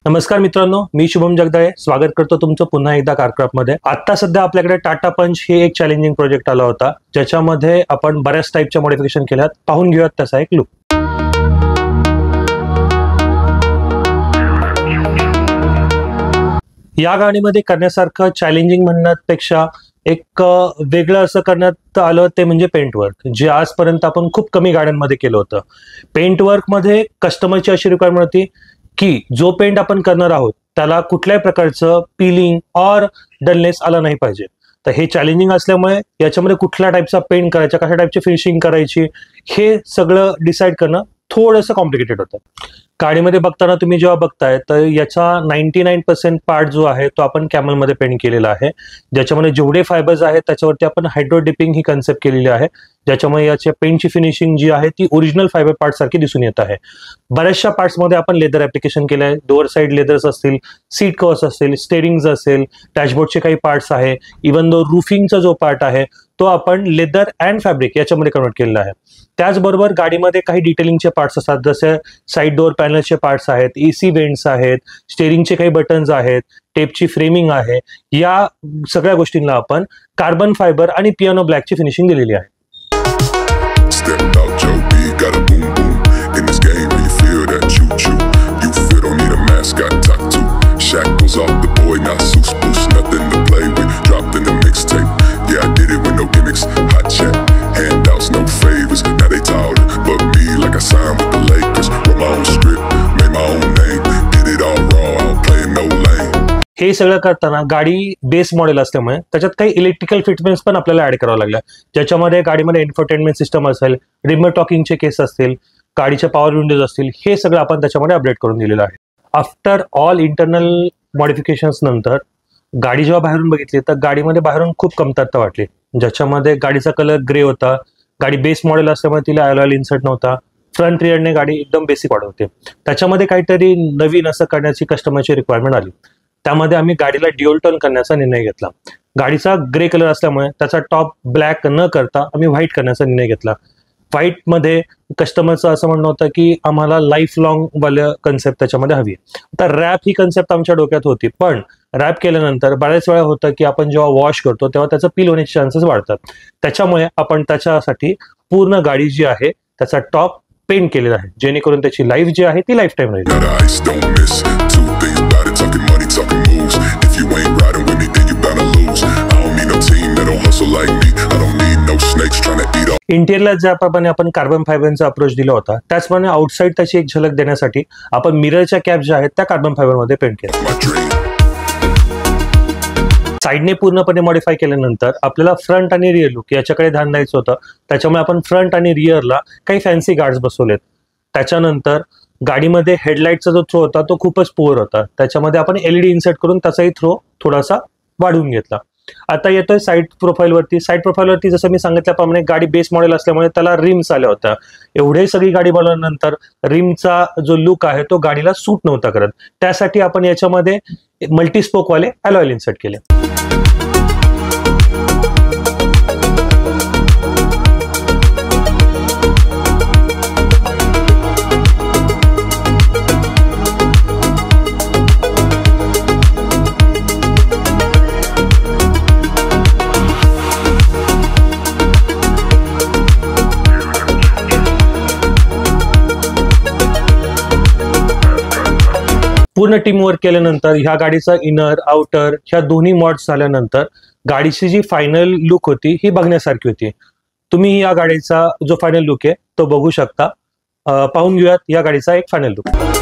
नमस्कार मित्रांनो, मी शुभम जगदाळे स्वागत करतो तुमचं पुन्हा एकदा कारक्राफ्टमध्ये। आता सध्या आपल्याकडे टाटा पंच हे एक चॅलेंजिंग प्रोजेक्ट आला होता, ज्याच्यामध्ये आपण बऱ्याच टाईपच्या मॉडिफिकेशन केल्यात। पाहून घेऊयात त्याचा एक लुक। या गाडीमध्ये करण्यासारखं चॅलेंजिंग म्हणण्यापेक्षा एक वेगळं असं करण्यात आलं ते म्हणजे पेंट वर्क, जे आजपर्यंत आपण खूप कमी गाड्यांमध्ये केलं होतं। पेंट वर्क मध्ये कस्टमरची अशी रिक्वायरमेंट होती की जो पेंट आपण करणार आहोत त्याला कुठल्याही प्रकारचं पीलिंग और डलनेस आला नाही पाहिजे। तर हे चॅलेंजिंग असल्यामुळे याच्यामध्ये कुठल्या टाईपचा पेंट करायचा, कशा टाईपची फिनिशिंग करायची, हे सगळं डिसाईड करणं थोडंसं कॉम्प्लिकेटेड होतं। गाडीमध्ये बघताना तुम्ही जेव्हा बघताय तर याचा 99% पार्ट जो आहे तो आपण कॅमलमध्ये पेंट केलेला आहे, ज्याच्यामध्ये जेवढे फायबर्स आहेत त्याच्यावरती आपण हायड्रो डिपिंग ही कन्सेप्ट केलेली आहे, ज्याच्यामुळे याच्या पेंटची फिनिशिंग जी आहे ती ओरिजिनल फायबर पार्ट सारखी दिसून येत आहे। बऱ्याचशा पार्ट्समध्ये आपण लेदर ऍप्लिकेशन केलं आहे, डोअर साइड लेदर्स असतील, सीट कव्हर्स असतील, स्टेरिंग्स असेल, डॅशबोर्डचे काही पार्ट्स आहे, इवन दो रूफिंगचा जो पार्ट आहे तो आपण लेदर अँड फॅब्रिक याच्यामध्ये कन्वर्ट केलेला आहे। त्याचबरोबर गाडीमध्ये काही डिटेलिंगचे पार्ट्स असतात, जसे साइड डोअर पॅनलचे पार्ट्स आहेत, एसी वेंट्स आहेत, स्टेरिंगचे काही बटन्स आहेत, टेपची फ्रेमिंग आहे, या सगळ्या गोष्टींना आपण कार्बन फायबर आणि पियानो ब्लॅकची फिनिशिंग दिलेली आहे। हे सगळं करताना गाडी बेस मॉडेल असल्यामुळे त्याच्यात काही इलेक्ट्रिकल फिटमेंट्स पण आपल्याला ऍड करावं लागल्या, ज्याच्यामध्ये गाडीमध्ये इन्फोटेनमेंट सिस्टम असेल, रिमोट टॉकिंगचे केस असतील, गाडीचे पॉवर विंडोज असतील, हे सगळं आपण त्याच्यामध्ये अपडेट करून दिलेलं आहे। आफ्टर ऑल इंटरनल मॉडिफिकेशन्स नंतर गाडी जेव्हा बाहेरून बघितली तर गाडीमध्ये बाहेरून खूप कमतरता वाटली, ज्याच्यामध्ये गाडीचा कलर ग्रे होता, गाडी बेस मॉडेल असल्यामुळे तिला अलॉय इन्सर्ट नव्हता, फ्रंट रिअरने गाडी एकदम बेसिक वाटत होती। त्याच्यामध्ये काहीतरी नवीन असं करण्याची कस्टमरची रिक्वायरमेंट आली, त्यामध्ये आम्ही गाडीला ड्युअल टोन करण्याचा निर्णय घेतला। गाडीचा ग्रे कलर असल्यामुळे त्याचा टॉप ब्लॅक न करता आम्ही व्हाईट करण्याचा निर्णय घेतला। व्हाईट मध्ये कस्टमरचं असं म्हणणं होतं की आम्हाला लाईफ लॉंग वाले कन्सेप्ट त्याच्यामध्ये हवी आहे। आता रॅप ही कन्सेप्ट आमच्या डोक्यात होती, पण रॅप केल्यानंतर बऱ्याच वेळा होतं की आपण जेव्हा वॉश करतो तेव्हा त्याचं पील होण्याचे चान्सेस वाढतात, त्याच्यामुळे आपण त्याच्यासाठी पूर्ण गाडी जी आहे त्याचा टॉप पेंट केलेला आहे, जेणेकरून त्याची लाईफ जी आहे ती लाईफ टाईम राहील। इंटेरियरला ज्याप्रमाणे आपण कार्बन फायबरचा अप्रोच दिला होता त्याचप्रमाणे आउटसाइड त्याची एक झलक देण्यासाठी आपण मिररच्या कॅप ज्या आहेत त्या कार्बन फायबरमध्ये पेंट केल्या। साइडने पूर्णपणे मॉडिफाय केल्यानंतर आपल्याला फ्रंट आणि रिअर लुक याच्याकडे ध्यान द्यायचं होतं, त्याच्यामुळे आपण फ्रंट आणि रिअरला काही फॅन्सी गार्ड्स बसवलेत। त्याच्यानंतर गाडीमध्ये हेडलाईटचा जो थ्रो होता तो खूपच पुअर होता, त्याच्यामध्ये आपण LED इन्सर्ट करून त्याचाही थ्रो थोडासा वाढवून घेतला। आता येतोय साइड प्रोफाईलवरती। साइड प्रोफाईलवरती जसं मी सांगितल्याप्रमाणे गाडी बेस मॉडेल असल्यामुळे त्याला रिम्स आल्या होत्या। एवढे सगळी गाडी बनवल्यानंतर रिमचा जो लुक आहे तो गाडीला सूट नव्हता करत, त्यासाठी आपण याच्यामध्ये मल्टीस्पोक वाले अलॉय इन्सर्ट केले। पूर्ण टीम वर्क केल्यानंतर ह्या गाडीचा इनर आउटर ह्या दोन्ही मॉड्स झाल्यानंतर गाडीची जी फायनल लुक होती ही बघण्यासारखी होती। तुम्ही या गाडीचा जो फायनल लुक आहे तो बघू शकता। पाहून घेऊयात या गाडीचा एक फायनल लुक।